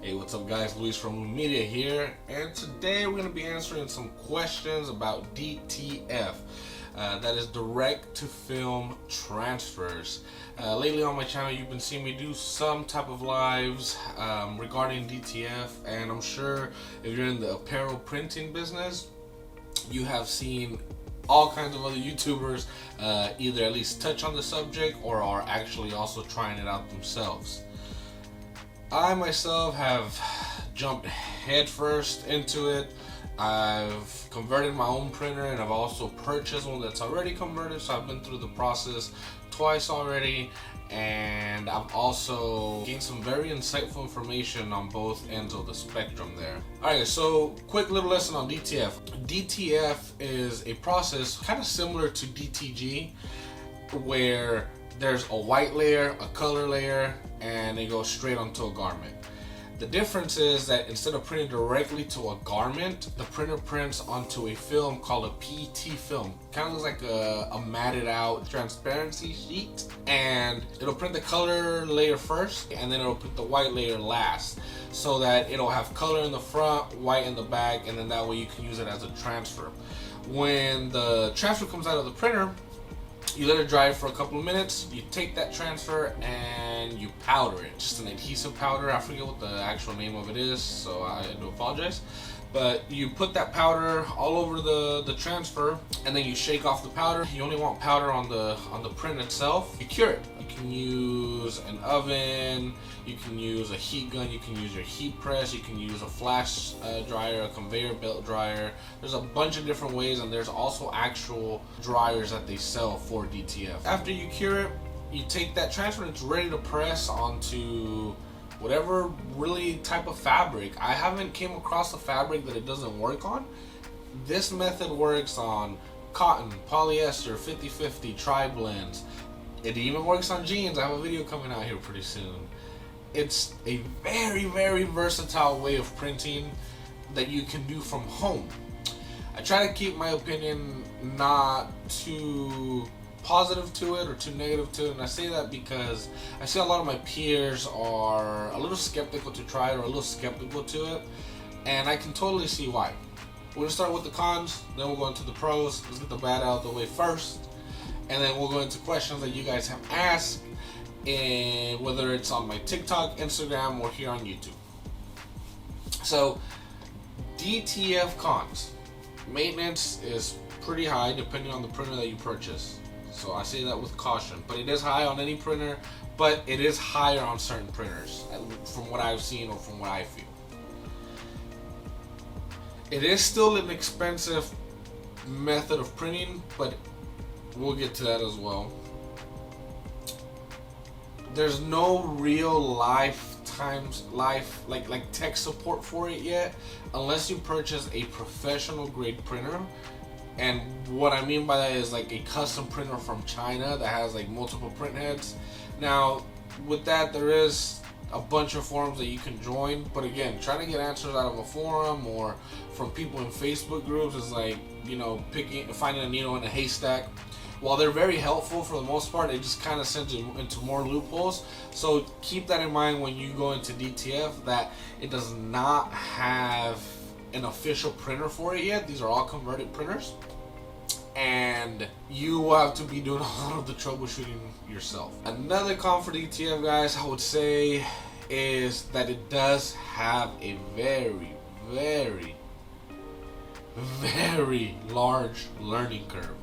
Hey, what's up guys, Luis from Media here, and today we're going to be answering some questions about DTF, that is direct to film transfers. Lately on my channel you've been seeing me do some type of lives regarding DTF, and I'm sure if you're in the apparel printing business, you have seen all kinds of other YouTubers either at least touch on the subject or are actually also trying it out themselves. I myself have jumped headfirst into it. I've converted my own printer and I've also purchased one that's already converted, so I've been through the process twice already, and I've also gained some very insightful information on both ends of the spectrum there. Alright, so quick little lesson on DTF. DTF is a process kind of similar to DTG, where there's a white layer, a color layer, and it goes straight onto a garment. The difference is that instead of printing directly to a garment, the printer prints onto a film called a PET film. Kind of looks like a matted out transparency sheet, and it'll print the color layer first and then it'll print the white layer last, so that it'll have color in the front, white in the back, and then that way you can use it as a transfer. When the transfer comes out of the printer, you let it dry for a couple of minutes, you take that transfer and you powder it. Just an adhesive powder, I forget what the actual name of it is, so I do apologize. But you put that powder all over the transfer, and then you shake off the powder. You only want powder on the print itself. You cure it. You can use an oven, you can use a heat gun, you can use your heat press, you can use a flash dryer, a conveyor belt dryer. There's a bunch of different ways, and there's also actual dryers that they sell for DTF. After you cure it, you take that transfer and it's ready to press onto whatever really type of fabric. I haven't came across a fabric that it doesn't work on. This method works on cotton, polyester, 50-50, tri-blends. It even works on jeans. I have a video coming out here pretty soon. It's a very, very versatile way of printing that you can do from home. I try to keep my opinion not too positive to it or too negative to it, and I say that because I see a lot of my peers are a little skeptical to try it or a little skeptical to it, and I can totally see why. We're gonna start with the cons, then we'll go into the pros. Let's get the bad out of the way first, and then we'll go into questions that you guys have asked, and whether it's on my TikTok, Instagram, or here on YouTube. So DTF cons. Maintenance is pretty high depending on the printer that you purchase. So I say that with caution, but it is high on any printer, but it is higher on certain printers, from what I've seen or from what I feel. It is still an expensive method of printing, but we'll get to that as well. There's no real like tech support for it yet, unless you purchase a professional grade printer. And what I mean by that is like a custom printer from China that has like multiple print heads. Now with that, there is a bunch of forums that you can join, but again, trying to get answers out of a forum or from people in Facebook groups is like, you know, finding a needle in a haystack. While they're very helpful for the most part, it just kind of sends you into more loopholes. So keep that in mind when you go into DTF, that it does not have an official printer for it yet. These are all converted printers, and you will have to be doing a lot of the troubleshooting yourself. Another con for DTF, guys, I would say, is that it does have a very, very, very large learning curve.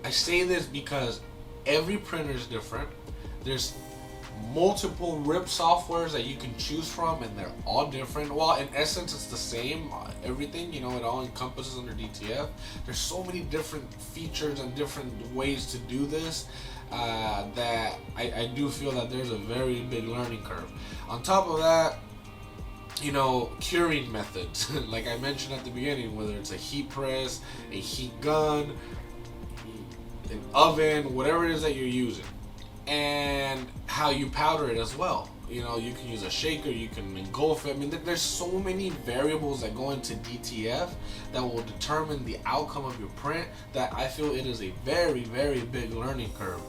I say this because every printer is different. There's multiple RIP softwares that you can choose from, and they're all different. Well, in essence, it's the same, everything, you know, it all encompasses under DTF. There's so many different features and different ways to do this that I do feel that there's a very big learning curve. On top of that, you know, curing methods, like I mentioned at the beginning, whether it's a heat press, a heat gun, an oven, whatever it is that you're using, and how you powder it as well. You know, you can use a shaker, you can engulf it. I mean, there's so many variables that go into DTF that will determine the outcome of your print, that I feel it is a very, very big learning curve.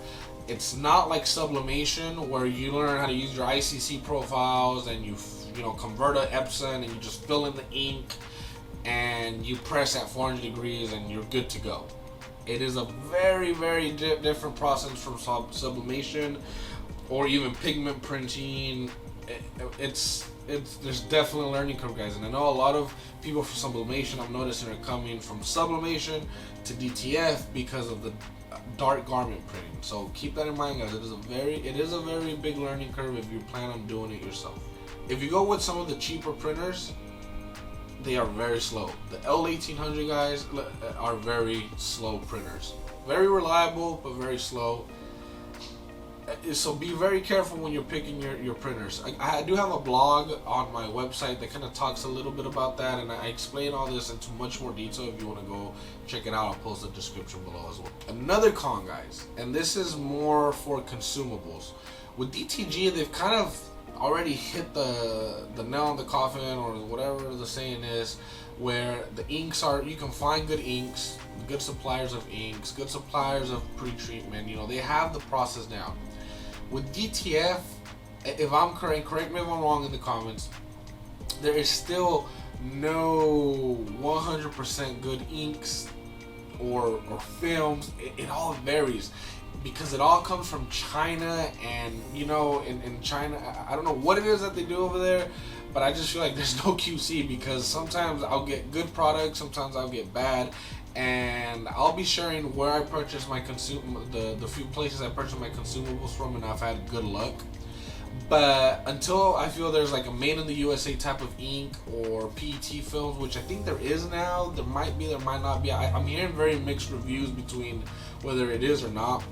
It's not like sublimation, where you learn how to use your ICC profiles and you converter Epson, and you just fill in the ink and you press at 400 degrees and you're good to go. It is a very, very different process from sublimation or even pigment printing. There's definitely a learning curve, guys, and I know a lot of people for sublimation, I'm noticing, are coming from sublimation to DTF because of the dark garment printing. So keep that in mind, guys. It is a very big learning curve if you plan on doing it yourself. If you go with some of the cheaper printers, they are very slow. The L1800 guys are very slow printers. Very reliable, but very slow. So be very careful when you're picking your printers. I do have a blog on my website that kind of talks a little bit about that, and I explain all this into much more detail. If you want to go check it out, I'll post the description below as well. Another con, guys, and this is more for consumables. With DTG, they've kind of already hit the nail on the coffin, or whatever the saying is, where the inks are, you can find good inks, good suppliers of inks, good suppliers of pre-treatment. They have the process down. With DTF, if I'm correct me if I'm wrong in the comments, there is still no 100% good inks or films. It all varies, because it all comes from China, and in China, I don't know what it is that they do over there, but I just feel like there's no QC, because sometimes I'll get good products, sometimes I'll get bad, and I'll be sharing where I purchase my the few places I purchase my consumables from, and I've had good luck. But until I feel there's like a made in the USA type of ink or PET films, which I think there is now, there might be, there might not be. I'm hearing very mixed reviews between whether it is or not.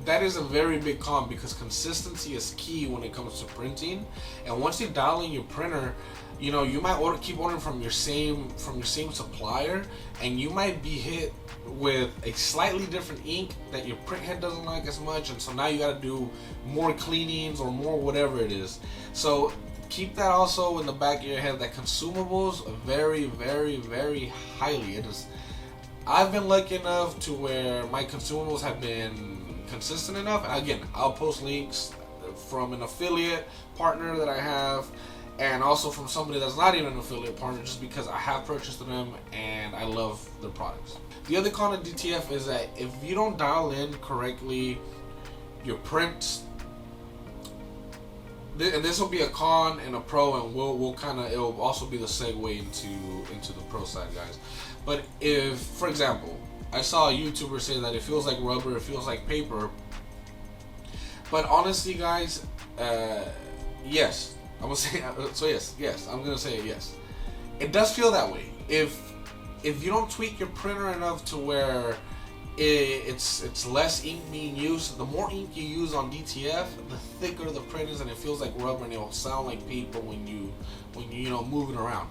That is a very big con, because consistency is key when it comes to printing. And once you dial in your printer, you might keep ordering from your same supplier, and you might be hit with a slightly different ink that your print head doesn't like as much, and so now you got to do more cleanings or more whatever it is. So keep that also in the back of your head, that consumables very, very, very highly. I've been lucky enough to where my consumables have been consistent enough. Again, I'll post links from an affiliate partner that I have, and also from somebody that's not even an affiliate partner, just because I have purchased them and I love their products. The other con of DTF is that if you don't dial in correctly your prints, and this will be a con and a pro, and it'll also be the segue into the pro side, guys. But if, for example, I saw a YouTuber say that it feels like rubber, it feels like paper. But honestly, guys, yes, I'm gonna say so. Yes, I'm gonna say yes. It does feel that way. If you don't tweak your printer enough to where it's less ink being used, the more ink you use on DTF, the thicker the print is, and it feels like rubber, and it'll sound like paper when you move it around.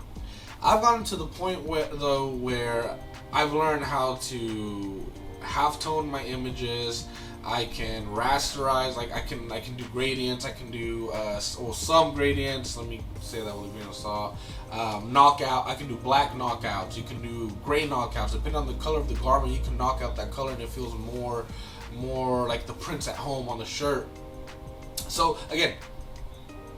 I've gotten to the point where I've learned how to half-tone my images. I can rasterize, like I can do gradients. I can do some gradients. Let me say that with a grain of salt. Knockout. I can do black knockouts. You can do gray knockouts. Depending on the color of the garment, you can knock out that color, and it feels more like the prints at home on the shirt. So again,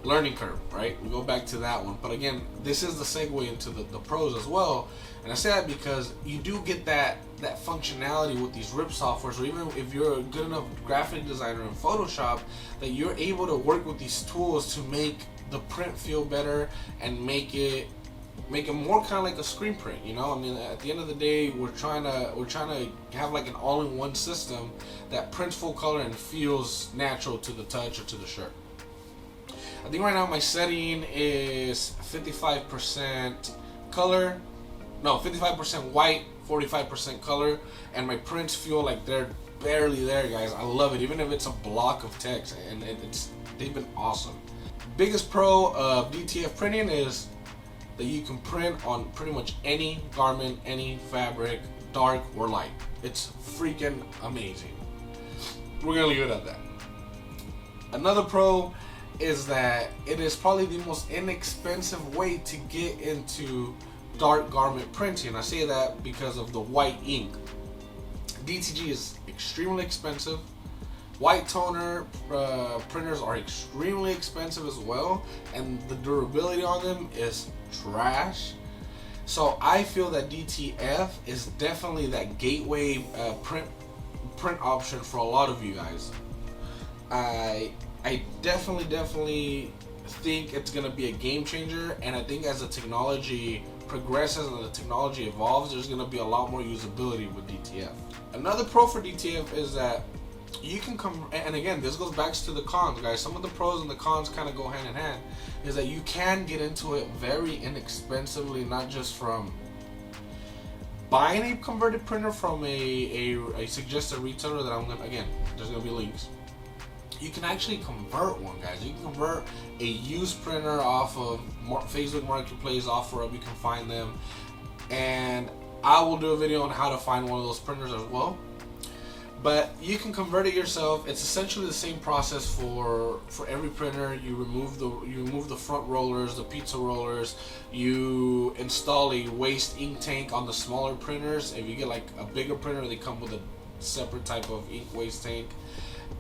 learning curve, right? We go back to that one. But again, this is the segue into the pros as well. And I say that because you do get that functionality with these RIP softwares, or even if you're a good enough graphic designer in Photoshop, that you're able to work with these tools to make the print feel better and make it more kind of like a screen print. I mean, at the end of the day, we're trying to have like an all-in-one system that prints full color and feels natural to the touch or to the shirt. I think right now my setting is 55% color, no, 55% white, 45% color, and my prints feel like they're barely there, guys. I love it, even if it's a block of text, and they've been awesome. Biggest pro of DTF printing is that you can print on pretty much any garment, any fabric, dark or light. It's freaking amazing. We're gonna leave it at that. Another pro is that it is probably the most inexpensive way to get into dark garment printing. I say that because of the white ink. DTG is extremely expensive. White toner printers are extremely expensive as well, and the durability on them is trash. So I feel that DTF is definitely that gateway print option for a lot of you guys. I definitely think it's gonna be a game changer, and I think as the technology progresses and the technology evolves, there's gonna be a lot more usability with DTF. Another pro for DTF is that you can come, and again, this goes back to the cons, guys. Some of the pros and the cons kind of go hand in hand. Is that you can get into it very inexpensively, not just from buying a converted printer from a suggested retailer that I'm gonna, again, there's gonna be links. You can actually convert one, guys. You can convert a used printer off of Facebook Marketplace, OfferUp. You can find them, and I will do a video on how to find one of those printers as well. But you can convert it yourself. It's essentially the same process for every printer. You remove the front rollers, the pizza rollers. You install a waste ink tank on the smaller printers. If you get like a bigger printer, they come with a separate type of ink waste tank,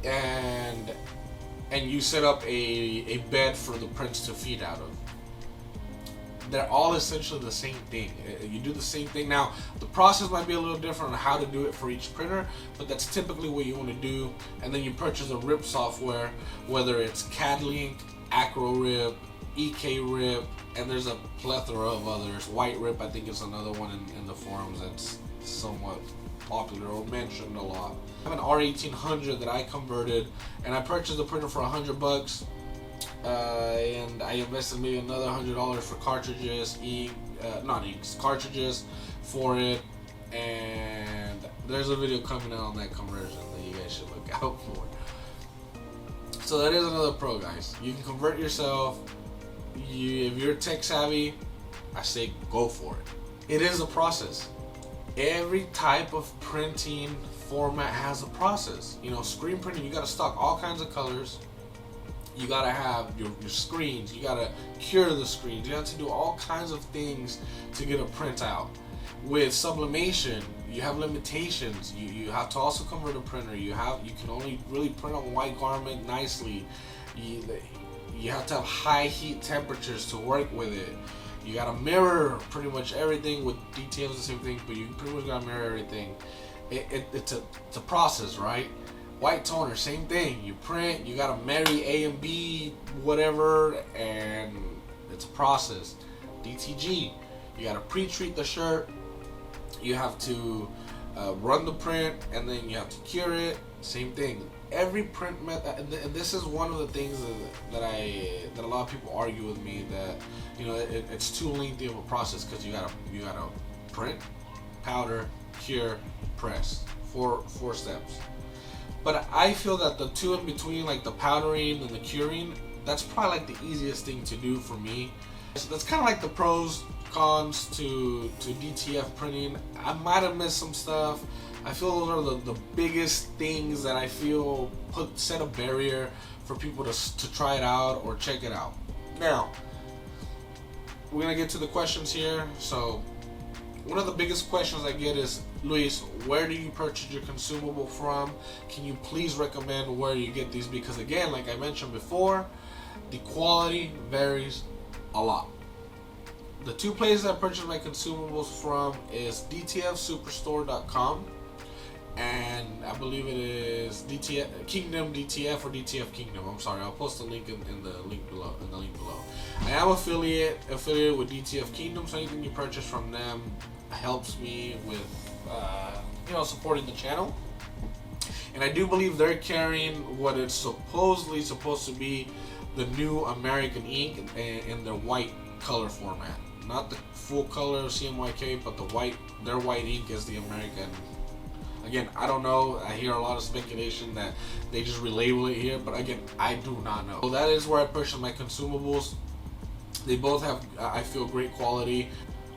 and you set up a bed for the prints to feed out of. They're all essentially the same thing. You do the same thing. Now, the process might be a little different on how to do it for each printer, but that's typically what you want to do. And then you purchase a rip software, whether it's CADlink, AcroRip, EKRip, and there's a plethora of others. White Rip, I think, is another one in the forums that's somewhat popular or mentioned a lot. I have an R1800 that I converted, and I purchased the printer for $100. And I invested maybe another $100 for cartridges, cartridges for it, and there's a video coming out on that conversion that you guys should look out for. So that is another pro, guys. You can convert yourself. If you're tech savvy, I say go for it. It is a process. Every type of printing format has a process. You know, screen printing, you got to stock all kinds of colors. You gotta have your screens, you gotta cure the screens, you have to do all kinds of things to get a print out. With sublimation, you have limitations. You have to also convert a printer. You can only really print on white garment nicely. You have to have high heat temperatures to work with it. You gotta mirror pretty much everything. With details, the same thing, but you pretty much gotta mirror everything. It's a process, right? White toner, same thing. You print, you gotta marry A and B, whatever, and it's a process. DTG, you gotta pre-treat the shirt. You have to run the print, and then you have to cure it. Same thing. Every print method, and this is one of the things that a lot of people argue with me, that it's too lengthy of a process, because you gotta print, powder, cure, press. Four steps. But I feel that the two in between, like the powdering and the curing, that's probably like the easiest thing to do for me. So that's kind of like the pros, cons to DTF printing. I might have missed some stuff. I feel those are the biggest things that I feel set a barrier for people to try it out or check it out. Now, we're gonna get to the questions here. So one of the biggest questions I get is, Luis, where do you purchase your consumable from? Can you please recommend where you get these? Because again, like I mentioned before, the quality varies a lot. The two places I purchase my consumables from is DTFsuperstore.com, and I believe it is DTF Kingdom DTF or DTF Kingdom. I'm sorry, I'll post the link in the link below. I am affiliated with DTF Kingdom, so anything you purchase from them helps me with supporting the channel. And I do believe they're carrying what is supposedly supposed to be the new American ink in their white color format. Not the full color of CMYK, but their white ink is the American. Again, I don't know. I hear a lot of speculation that they just relabel it here, but again, I do not know. So that is where I purchase my consumables. They both have, I feel, great quality.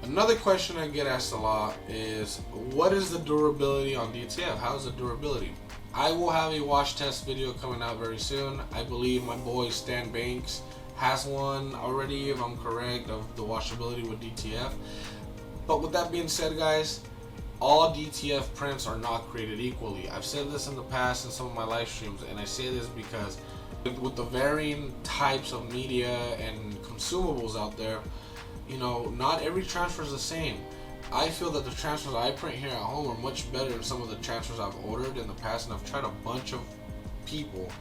Another question I get asked a lot is, what is the durability on DTF? How is the durability? I will have a wash test video coming out very soon. I believe my boy Stan Banks has one already, if I'm correct, of the washability with DTF. But with that being said, guys, all DTF prints are not created equally. I've said this in the past in some of my live streams, and I say this because with the varying types of media and consumables out there, you know, not every transfer is the same. I feel that the transfers I print here at home are much better than some of the transfers I've ordered in the past, and I've tried a bunch of people,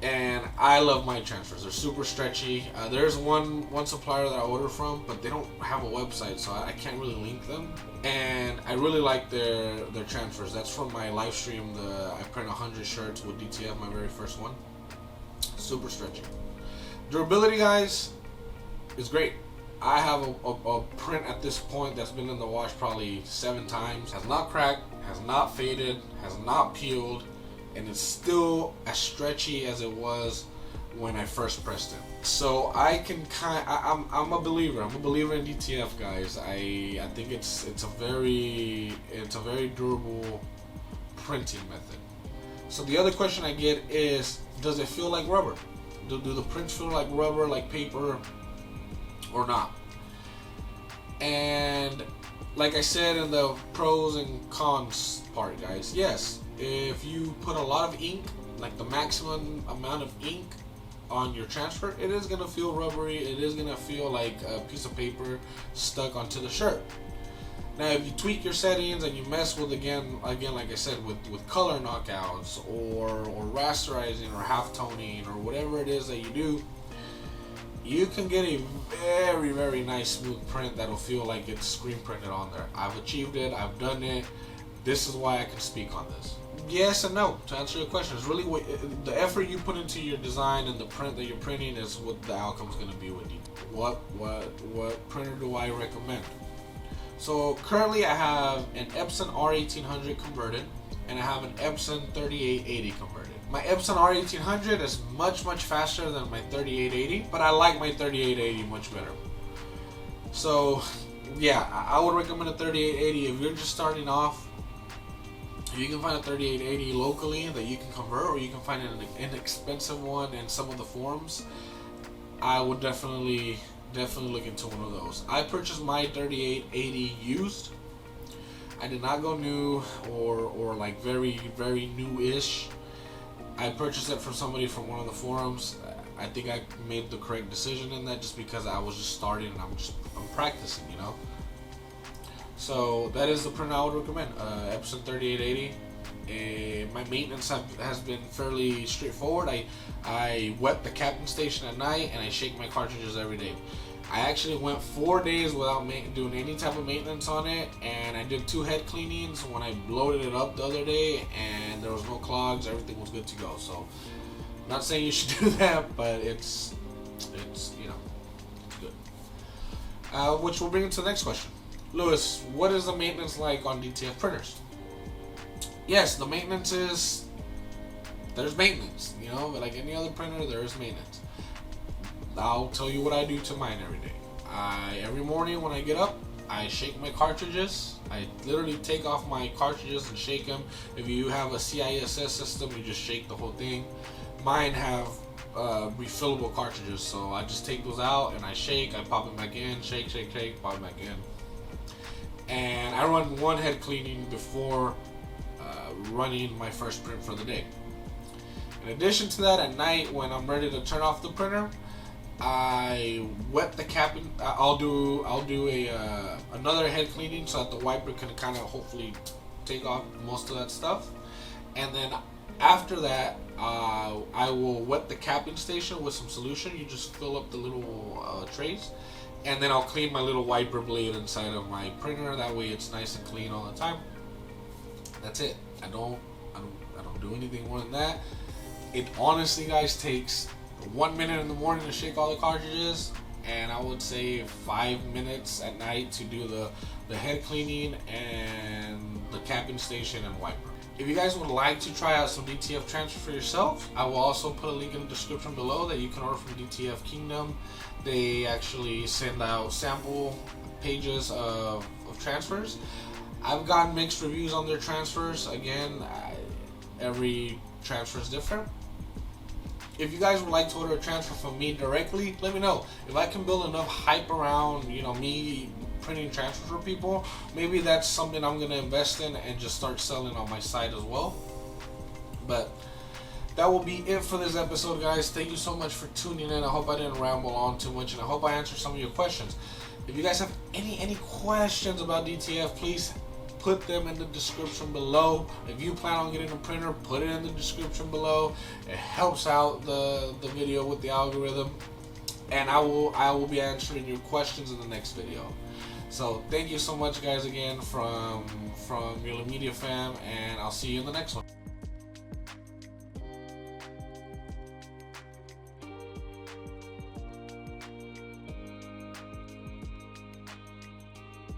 and I love my transfers. They're super stretchy. There's one supplier that I order from, but they don't have a website, so I can't really link them. And I really like their transfers. That's from my live stream. I print 100 shirts with DTF, my very first one. Super stretchy. Durability, guys, is great. I have a print at this point that's been in the wash probably 7 times. Has not cracked, has not faded, has not peeled, and it's still as stretchy as it was when I first pressed it. So I can I'm a believer. I'm a believer in DTF, guys. I think it's a very durable printing method. So the other question I get is, does it feel like rubber? Do the prints feel like rubber, like paper, or not? And like I said in the pros and cons part, guys, yes, if you put a lot of ink, like the maximum amount of ink on your transfer, it is gonna feel rubbery. It is gonna feel like a piece of paper stuck onto the shirt. Now, if you tweak your settings and you mess with again, like I said, with color knockouts or rasterizing or half toning or whatever it is that you do, you can get a very nice smooth print that'll feel like it's screen printed on there. I've achieved it. I've done it. This is why I can speak on this. Yes and no. To answer your question, it's really the effort you put into your design and the print that you're printing is what the outcome's going to be with you. What printer do I recommend? So currently I have an Epson R1800 converted, and I have an Epson 3880 converted. My Epson R1800 is much faster than my 3880, but I like my 3880 much better. So yeah, I would recommend a 3880 if you're just starting off. If you can find a 3880 locally that you can convert, or you can find an inexpensive one in some of the forums, I would definitely look into one of those. I purchased my 3880 used. I did not go new or like very new-ish. I purchased it from somebody from one of the forums. I think I made the correct decision in that, just because I was just starting and I'm practicing, you know. So that is the printer I would recommend, Epson 3880. My maintenance has been fairly straightforward. I wet the capping station at night and I shake my cartridges every day. I actually went 4 days without doing any type of maintenance on it, and I did 2 head cleanings when I loaded it up the other day, and there was no clogs. Everything was good to go. So I'm not saying you should do that, but it's you know, it's good. Which will bring us to the next question. Lewis, what is the maintenance like on DTF printers? Yes, the maintenance is, there's maintenance, you know, but like any other printer, there is maintenance. I'll tell you what I do to mine every day. Every morning when I get up, I shake my cartridges. I literally take off my cartridges and shake them. If you have a CISS system, you just shake the whole thing. Mine have refillable cartridges, so I just take those out and I shake, I pop them back in, shake, pop them back in. And I run 1 head cleaning before running my first print for the day. In addition to that, at night when I'm ready to turn off the printer, I wet the capping. I'll do another head cleaning so that the wiper can kind of hopefully take off most of that stuff. And then after that, I will wet the capping station with some solution. You just fill up the little trays, and then I'll clean my little wiper blade inside of my printer. That way it's nice and clean all the time. That's it. I don't do anything more than that. It honestly, guys, takes 1 minute in the morning to shake all the cartridges, and I would say 5 minutes at night to do the head cleaning and the capping station and wiper. If you guys would like to try out some DTF transfer for yourself, I will also put a link in the description below that you can order from DTF Kingdom. They actually send out sample pages of transfers. I've gotten mixed reviews on their transfers. Again, every transfer is different. If you guys would like to order a transfer from me directly, let me know. If I can build enough hype around, you know, me printing transfers for people, maybe that's something I'm gonna invest in and just start selling on my site as well. But that will be it for this episode, guys. Thank you so much for tuning in. I hope I didn't ramble on too much, and I hope I answered some of your questions. If you guys have any questions about DTF, please put them in the description below. If you plan on getting a printer, put it in the description below. It helps out the video with the algorithm, and I will be answering your questions in the next video. So thank you so much, guys, again from your Media fam, and I'll see you in the next one.